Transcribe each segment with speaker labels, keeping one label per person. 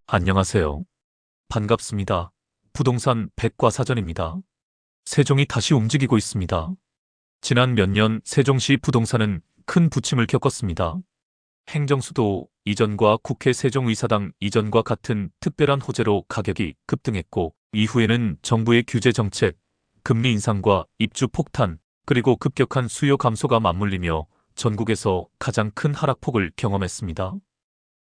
Speaker 1: 안녕하세요. 반갑습니다. 부동산 백과사전입니다. 세종이 다시 움직이고 있습니다. 지난 몇 년 세종시 부동산은 큰 부침을 겪었습니다. 행정수도 이전과 국회 세종의사당 이전과 같은 특별한 호재로 가격이 급등했고, 이후에는 정부의 규제 정책, 금리 인상과 입주 폭탄, 그리고 급격한 수요 감소가 맞물리며 전국에서 가장 큰 하락폭을 경험했습니다.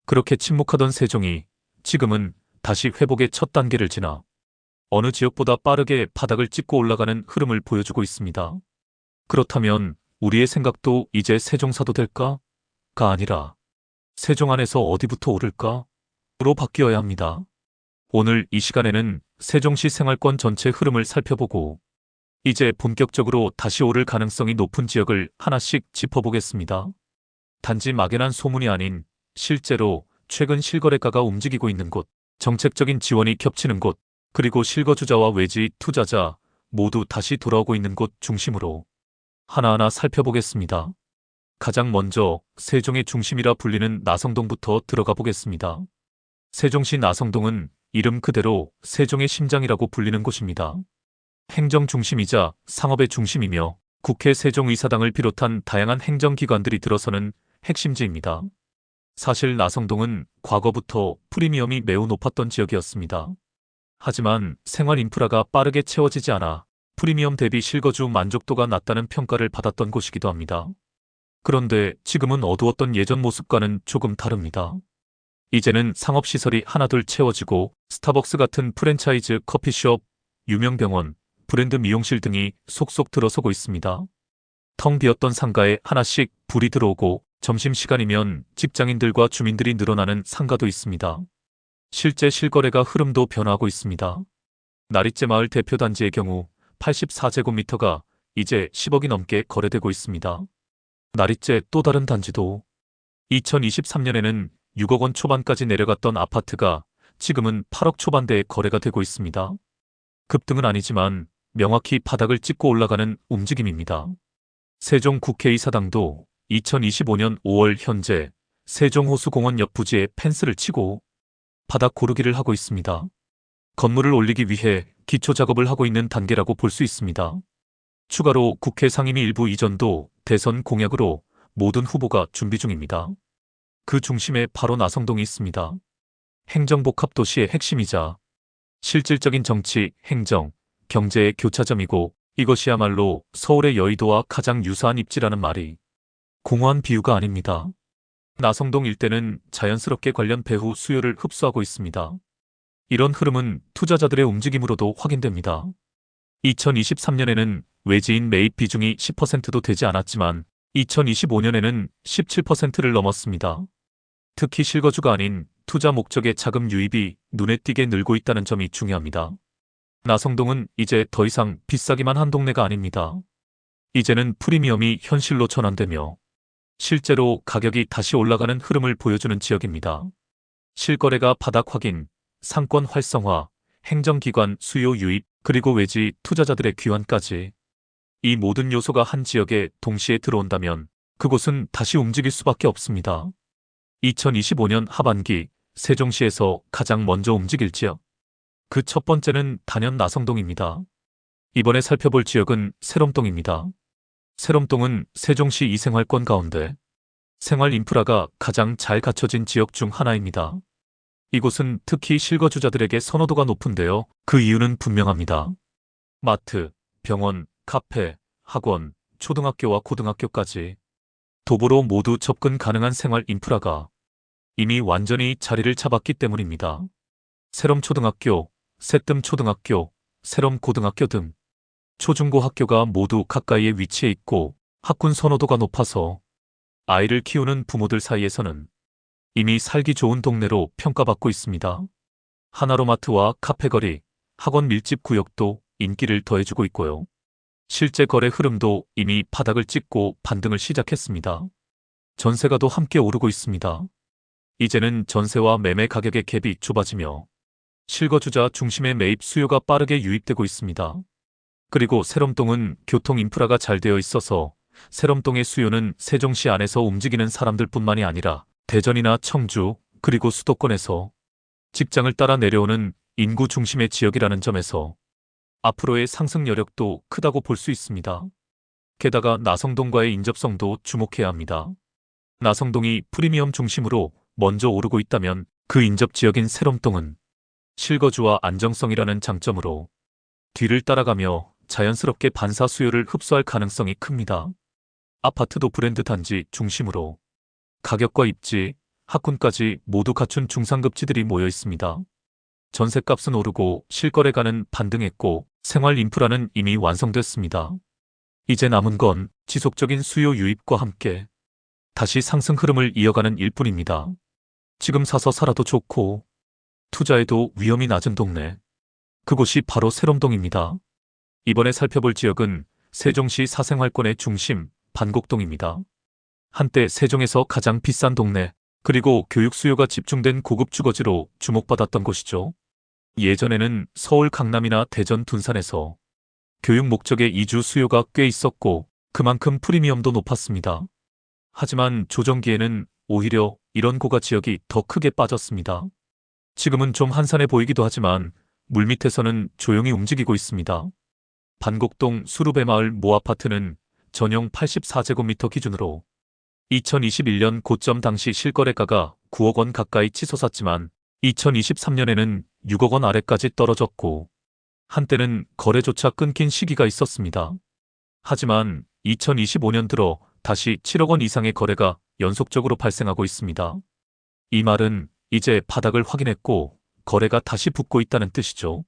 Speaker 1: 그렇게 침묵하던 세종이 지금은 다시 회복의 첫 단계를 지나 어느 지역보다 빠르게 바닥을 찍고 올라가는 흐름을 보여주고 있습니다. 그렇다면 우리의 생각도 이제 세종사도 될까?가 아니라 세종 안에서 어디부터 오를까?로 바뀌어야 합니다. 오늘 이 시간에는 세종시 생활권 전체 흐름을 살펴보고 이제 본격적으로 다시 오를 가능성이 높은 지역을 하나씩 짚어보겠습니다. 단지 막연한 소문이 아닌 실제로 최근 실거래가가 움직이고 있는 곳, 정책적인 지원이 겹치는 곳, 그리고 실거주자와 외지 투자자 모두 다시 돌아오고 있는 곳 중심으로 하나하나 살펴보겠습니다. 가장 먼저 세종의 중심이라 불리는 나성동부터 들어가 보겠습니다. 세종시 나성동은 이름 그대로 세종의 심장이라고 불리는 곳입니다. 행정 중심이자 상업의 중심이며 국회 세종의사당을 비롯한 다양한 행정기관들이 들어서는 핵심지입니다. 사실 나성동은 과거부터 프리미엄이 매우 높았던 지역이었습니다. 하지만 생활 인프라가 빠르게 채워지지 않아 프리미엄 대비 실거주 만족도가 낮다는 평가를 받았던 곳이기도 합니다. 그런데 지금은 어두웠던 예전 모습과는 조금 다릅니다. 이제는 상업시설이 하나둘 채워지고 스타벅스 같은 프랜차이즈 커피숍, 유명 병원, 브랜드 미용실 등이 속속 들어서고 있습니다. 텅 비었던 상가에 하나씩 불이 들어오고 점심시간이면 직장인들과 주민들이 늘어나는 상가도 있습니다. 실제 실거래가 흐름도 변화하고 있습니다. 나리째 마을 대표단지의 경우 84제곱미터가 이제 10억이 넘게 거래되고 있습니다. 나리째 또 다른 단지도 2023년에는 6억 원 초반까지 내려갔던 아파트가 지금은 8억 초반대에 거래가 되고 있습니다. 급등은 아니지만 명확히 바닥을 찍고 올라가는 움직임입니다. 세종 국회의사당도 2025년 5월 현재 세종호수공원 옆 부지에 펜스를 치고 바닥 고르기를 하고 있습니다. 건물을 올리기 위해 기초 작업을 하고 있는 단계라고 볼 수 있습니다. 추가로 국회 상임위 일부 이전도 대선 공약으로 모든 후보가 준비 중입니다. 그 중심에 바로 나성동이 있습니다. 행정복합도시의 핵심이자 실질적인 정치, 행정, 경제의 교차점이고 이것이야말로 서울의 여의도와 가장 유사한 입지라는 말이 공허한 비유가 아닙니다. 나성동 일대는 자연스럽게 관련 배후 수요를 흡수하고 있습니다. 이런 흐름은 투자자들의 움직임으로도 확인됩니다. 2023년에는 외지인 매입 비중이 10%도 되지 않았지만 2025년에는 17%를 넘었습니다. 특히 실거주가 아닌 투자 목적의 자금 유입이 눈에 띄게 늘고 있다는 점이 중요합니다. 나성동은 이제 더 이상 비싸기만 한 동네가 아닙니다. 이제는 프리미엄이 현실로 전환되며 실제로 가격이 다시 올라가는 흐름을 보여주는 지역입니다. 실거래가 바닥 확인, 상권 활성화, 행정기관 수요 유입, 그리고 외지 투자자들의 귀환까지 이 모든 요소가 한 지역에 동시에 들어온다면 그곳은 다시 움직일 수밖에 없습니다. 2025년 하반기 세종시에서 가장 먼저 움직일 지역. 그 첫 번째는 단연 나성동입니다. 이번에 살펴볼 지역은 세롬동입니다. 세롬동은 세종시 이생활권 가운데 생활 인프라가 가장 잘 갖춰진 지역 중 하나입니다. 이곳은 특히 실거주자들에게 선호도가 높은데요. 그 이유는 분명합니다. 마트, 병원, 카페, 학원, 초등학교와 고등학교까지 도보로 모두 접근 가능한 생활 인프라가 이미 완전히 자리를 잡았기 때문입니다. 세롬초등학교, 새뜸초등학교, 세롬고등학교 등 초중고 학교가 모두 가까이에 위치해 있고 학군 선호도가 높아서 아이를 키우는 부모들 사이에서는 이미 살기 좋은 동네로 평가받고 있습니다. 하나로마트와 카페거리, 학원 밀집 구역도 인기를 더해주고 있고요. 실제 거래 흐름도 이미 바닥을 찍고 반등을 시작했습니다. 전세가도 함께 오르고 있습니다. 이제는 전세와 매매 가격의 갭이 좁아지며 실거주자 중심의 매입 수요가 빠르게 유입되고 있습니다. 그리고 세롬동은 교통 인프라가 잘 되어 있어서 세럼동의 수요는 세종시 안에서 움직이는 사람들뿐만이 아니라 대전이나 청주, 그리고 수도권에서 직장을 따라 내려오는 인구 중심의 지역이라는 점에서 앞으로의 상승 여력도 크다고 볼 수 있습니다. 게다가 나성동과의 인접성도 주목해야 합니다. 나성동이 프리미엄 중심으로 먼저 오르고 있다면 그 인접 지역인 세롬동은 실거주와 안정성이라는 장점으로 뒤를 따라가며 자연스럽게 반사 수요를 흡수할 가능성이 큽니다. 아파트도 브랜드 단지 중심으로 가격과 입지, 학군까지 모두 갖춘 중상급지들이 모여 있습니다. 전셋값은 오르고 실거래가는 반등했고 생활 인프라는 이미 완성됐습니다. 이제 남은 건 지속적인 수요 유입과 함께 다시 상승 흐름을 이어가는 일뿐입니다. 지금 사서 살아도 좋고 투자해도 위험이 낮은 동네. 그곳이 바로 세롬동입니다. 이번에 살펴볼 지역은 세종시 사생활권의 중심, 반곡동입니다. 한때 세종에서 가장 비싼 동네, 그리고 교육 수요가 집중된 고급 주거지로 주목받았던 곳이죠. 예전에는 서울 강남이나 대전 둔산에서 교육 목적의 이주 수요가 꽤 있었고 그만큼 프리미엄도 높았습니다. 하지만 조정기에는 오히려 이런 고가 지역이 더 크게 빠졌습니다. 지금은 좀 한산해 보이기도 하지만 물밑에서는 조용히 움직이고 있습니다. 반곡동 수루베마을 모 아파트는 전용 84제곱미터 기준으로 2021년 고점 당시 실거래가가 9억 원 가까이 치솟았지만 2023년에는 6억 원 아래까지 떨어졌고 한때는 거래조차 끊긴 시기가 있었습니다. 하지만 2025년 들어 다시 7억 원 이상의 거래가 연속적으로 발생하고 있습니다. 이 말은 이제 바닥을 확인했고 거래가 다시 붙고 있다는 뜻이죠.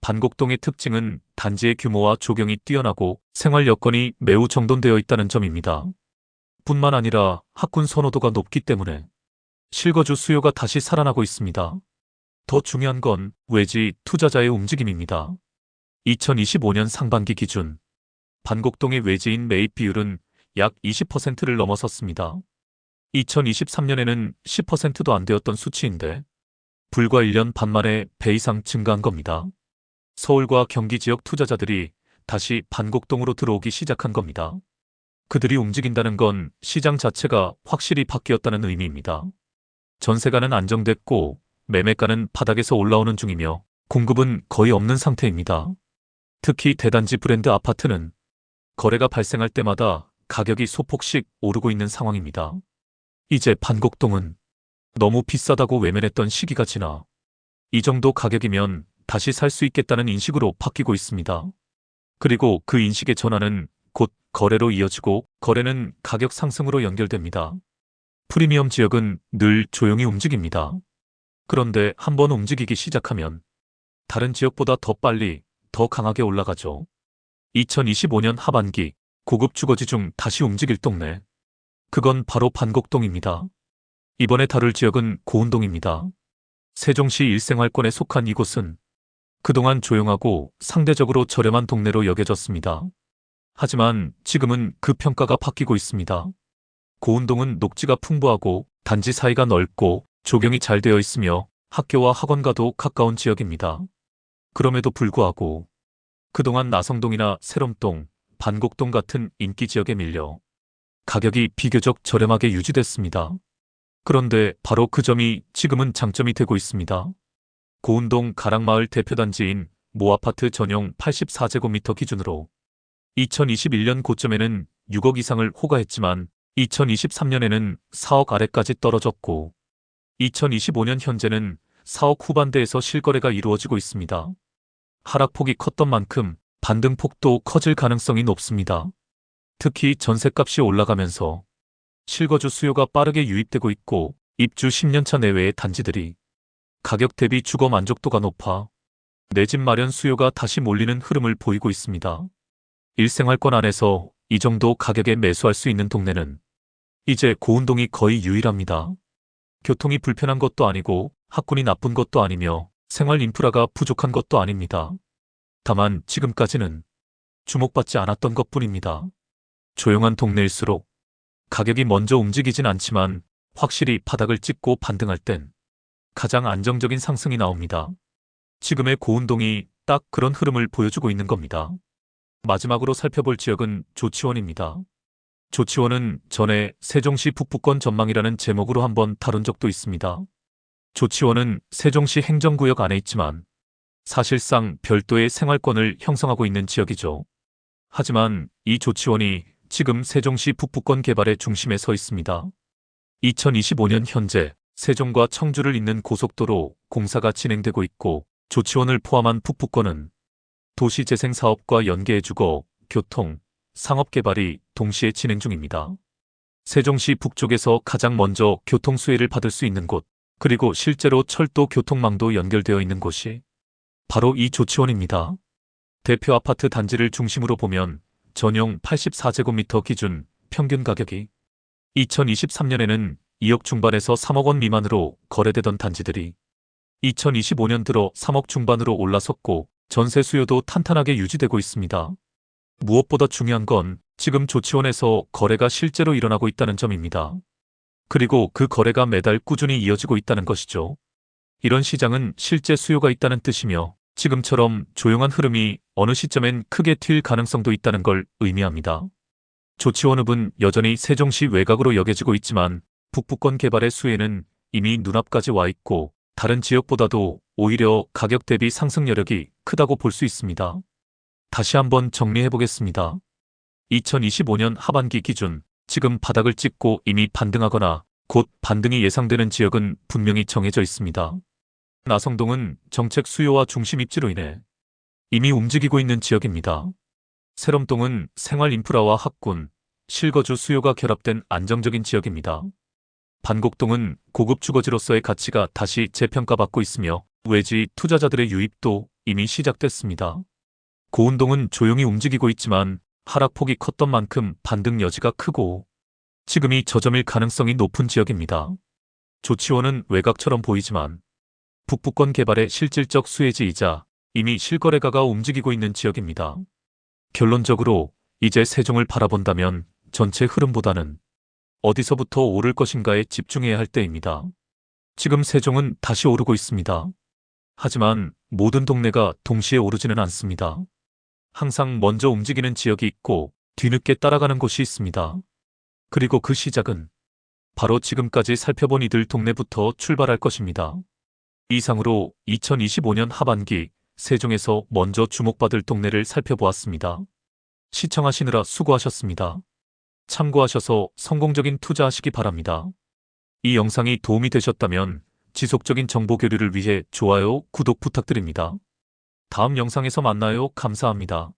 Speaker 1: 반곡동의 특징은 단지의 규모와 조경이 뛰어나고 생활 여건이 매우 정돈되어 있다는 점입니다. 뿐만 아니라 학군 선호도가 높기 때문에 실거주 수요가 다시 살아나고 있습니다. 더 중요한 건 외지 투자자의 움직임입니다. 2025년 상반기 기준 반곡동의 외지인 매입 비율은 약 20%를 넘어섰습니다. 2023년에는 10%도 안 되었던 수치인데 불과 1년 반 만에 배 이상 증가한 겁니다. 서울과 경기 지역 투자자들이 다시 반곡동으로 들어오기 시작한 겁니다. 그들이 움직인다는 건 시장 자체가 확실히 바뀌었다는 의미입니다. 전세가는 안정됐고 매매가는 바닥에서 올라오는 중이며 공급은 거의 없는 상태입니다. 특히 대단지 브랜드 아파트는 거래가 발생할 때마다 가격이 소폭씩 오르고 있는 상황입니다. 이제 반곡동은 너무 비싸다고 외면했던 시기가 지나 이 정도 가격이면 다시 살 수 있겠다는 인식으로 바뀌고 있습니다. 그리고 그 인식의 전환은 곧 거래로 이어지고 거래는 가격 상승으로 연결됩니다. 프리미엄 지역은 늘 조용히 움직입니다. 그런데 한번 움직이기 시작하면 다른 지역보다 더 빨리, 더 강하게 올라가죠. 2025년 하반기 고급 주거지 중 다시 움직일 동네. 그건 바로 반곡동입니다. 이번에 다룰 지역은 고운동입니다. 세종시 일생활권에 속한 이곳은 그동안 조용하고 상대적으로 저렴한 동네로 여겨졌습니다. 하지만 지금은 그 평가가 바뀌고 있습니다. 고운동은 녹지가 풍부하고 단지 사이가 넓고 조경이 잘 되어 있으며 학교와 학원과도 가까운 지역입니다. 그럼에도 불구하고 그동안 나성동이나 세롬동, 반곡동 같은 인기 지역에 밀려 가격이 비교적 저렴하게 유지됐습니다. 그런데 바로 그 점이 지금은 장점이 되고 있습니다. 고운동 가락마을 대표단지인 모 아파트 전용 84제곱미터 기준으로 2021년 고점에는 6억 이상을 호가했지만 2023년에는 4억 아래까지 떨어졌고 2025년 현재는 4억 후반대에서 실거래가 이루어지고 있습니다. 하락폭이 컸던 만큼 반등폭도 커질 가능성이 높습니다. 특히 전셋값이 올라가면서 실거주 수요가 빠르게 유입되고 있고 입주 10년차 내외의 단지들이 가격 대비 주거 만족도가 높아 내 집 마련 수요가 다시 몰리는 흐름을 보이고 있습니다. 일생활권 안에서 이 정도 가격에 매수할 수 있는 동네는 이제 고운동이 거의 유일합니다. 교통이 불편한 것도 아니고 학군이 나쁜 것도 아니며 생활 인프라가 부족한 것도 아닙니다. 다만 지금까지는 주목받지 않았던 것뿐입니다. 조용한 동네일수록 가격이 먼저 움직이진 않지만 확실히 바닥을 찍고 반등할 땐 가장 안정적인 상승이 나옵니다. 지금의 고운동이 딱 그런 흐름을 보여주고 있는 겁니다. 마지막으로 살펴볼 지역은 조치원입니다. 조치원은 전에 세종시 북부권 전망이라는 제목으로 한번 다룬 적도 있습니다. 조치원은 세종시 행정구역 안에 있지만 사실상 별도의 생활권을 형성하고 있는 지역이죠. 하지만 이 조치원이 지금 세종시 북부권 개발의 중심에 서 있습니다. 2025년 현재 세종과 청주를 잇는 고속도로 공사가 진행되고 있고 조치원을 포함한 북부권은 도시재생사업과 연계해주거, 교통, 상업개발이 동시에 진행 중입니다. 세종시 북쪽에서 가장 먼저 교통수혜를 받을 수 있는 곳, 그리고 실제로 철도 교통망도 연결되어 있는 곳이 바로 이 조치원입니다. 대표 아파트 단지를 중심으로 보면 전용 84제곱미터 기준 평균 가격이 2023년에는 2억 중반에서 3억 원 미만으로 거래되던 단지들이 2025년 들어 3억 중반으로 올라섰고 전세 수요도 탄탄하게 유지되고 있습니다. 무엇보다 중요한 건 지금 조치원에서 거래가 실제로 일어나고 있다는 점입니다. 그리고 그 거래가 매달 꾸준히 이어지고 있다는 것이죠. 이런 시장은 실제 수요가 있다는 뜻이며 지금처럼 조용한 흐름이 어느 시점엔 크게 튈 가능성도 있다는 걸 의미합니다. 조치원읍은 여전히 세종시 외곽으로 여겨지고 있지만 북부권 개발의 수혜는 이미 눈앞까지 와 있고 다른 지역보다도 오히려 가격 대비 상승 여력이 크다고 볼 수 있습니다. 다시 한번 정리해 보겠습니다. 2025년 하반기 기준 지금 바닥을 찍고 이미 반등하거나 곧 반등이 예상되는 지역은 분명히 정해져 있습니다. 나성동은 정책 수요와 중심 입지로 인해 이미 움직이고 있는 지역입니다. 세롬동은 생활 인프라와 학군, 실거주 수요가 결합된 안정적인 지역입니다. 반곡동은 고급 주거지로서의 가치가 다시 재평가받고 있으며 외지 투자자들의 유입도 이미 시작됐습니다. 고운동은 조용히 움직이고 있지만 하락폭이 컸던 만큼 반등 여지가 크고 지금이 저점일 가능성이 높은 지역입니다. 조치원은 외곽처럼 보이지만 북부권 개발의 실질적 수혜지이자 이미 실거래가가 움직이고 있는 지역입니다. 결론적으로 이제 세종을 바라본다면 전체 흐름보다는 어디서부터 오를 것인가에 집중해야 할 때입니다. 지금 세종은 다시 오르고 있습니다. 하지만 모든 동네가 동시에 오르지는 않습니다. 항상 먼저 움직이는 지역이 있고 뒤늦게 따라가는 곳이 있습니다. 그리고 그 시작은 바로 지금까지 살펴본 이들 동네부터 출발할 것입니다. 이상으로 2025년 하반기 세종에서 먼저 주목받을 동네를 살펴보았습니다. 시청하시느라 수고하셨습니다. 참고하셔서 성공적인 투자하시기 바랍니다. 이 영상이 도움이 되셨다면 지속적인 정보 교류를 위해 좋아요, 구독 부탁드립니다. 다음 영상에서 만나요. 감사합니다.